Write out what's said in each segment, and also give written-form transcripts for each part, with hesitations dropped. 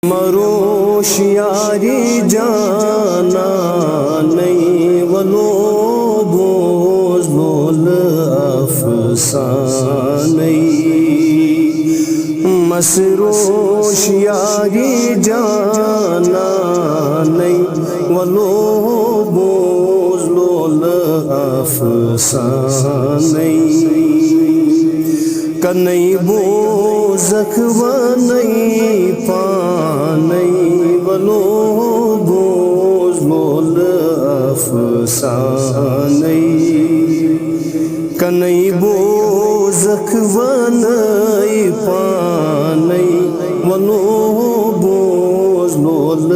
मरोशियारी जाना नहीं वलो बोझ बोल अफसाने मसरोशियारी जाना नहीं वलो बोझ बोल अफसाने कनई बोझक नहीं पानई वलो बोझ बोल अफसाने कनई बोझक नहीं पानई वलो बोझ बोल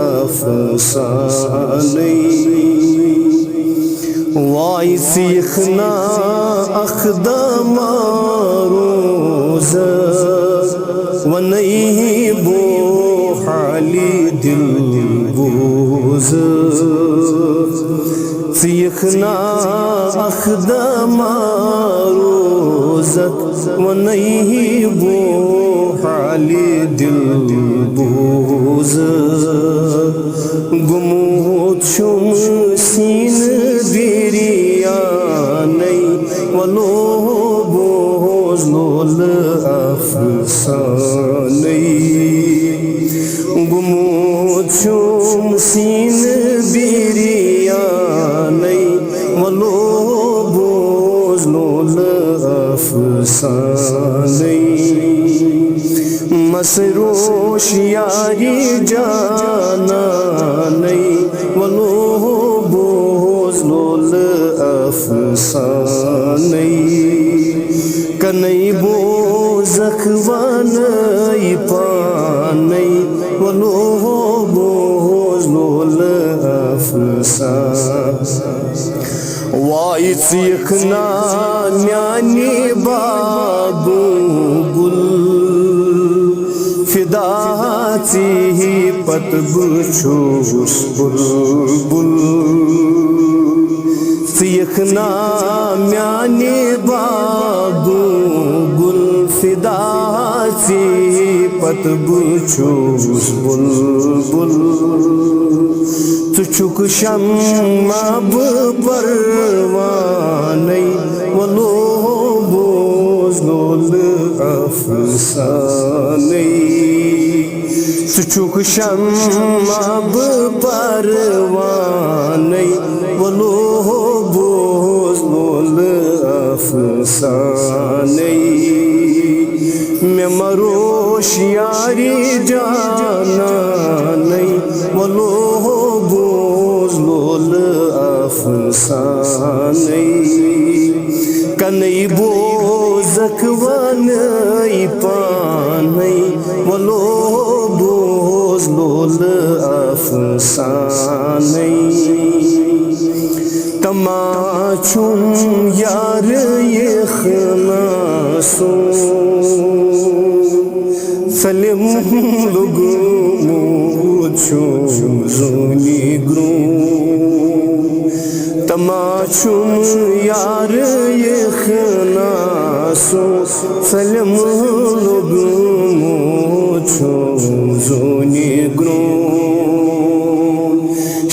अफसाने वाई सीखना अखदमारोज वनई बो हाली दिल बोझ सीखना अखदमारोज वनई बो हाली दिल बोझ गुमोत शुम सीन दिरिया नहीं वलो बोझ बोल अफसाने गुमोत शुम सीन दिरिया नहीं वलो बोझ बोल अफसाने मसरोशियारी जाना नहीं वलो बोझ बोल अफसाने कनई बोझक नहीं पानई वलो बोझ बोल अफसाने वाई सीखना न्यानी बाबू गुल फिदाची पत बुछूस बुलबुल सीखना म्याने बाबू गुल फिदाची पत बुछूस बुलबुल तुछुक शम्माब परवाने वलो बोझ बोल अफसाने तुछुक शम्माब परवाने वलो बोझ बोल अफसाने मैं मरोशियारी जाना नहीं वलो बोझ बोल अफसाने कनई बोझक नहीं पानई वलो बोझ बोल अफसाने तमाचुम यार ये खनासो सलिम लुगमो चुम जोनी ग्रो तमाचुम यार ये खनासो सलिम लुगमो चुम जोनी ग्रो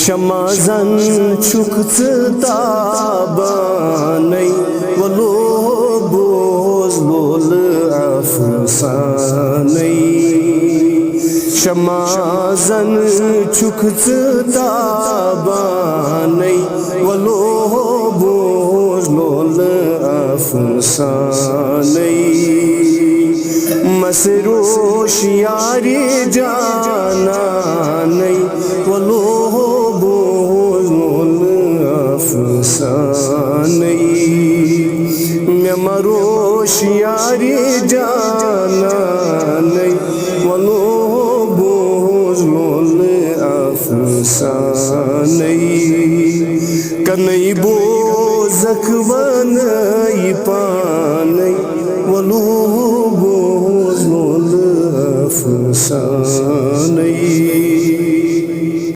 शमाजन चुकत ताबाने वलो बोझ बोल अफसाने शमाजन चुकत ताबाने वलो बोझ बोल अफसाने मसरोशियारी जाना नहीं वलो बोझ बोल अफसाने मैं मरोशियारी जाना नहीं वलो बोझ बोल अफसाने कनई बोझक नहीं पानई वलो बोझ बोल अफसाने।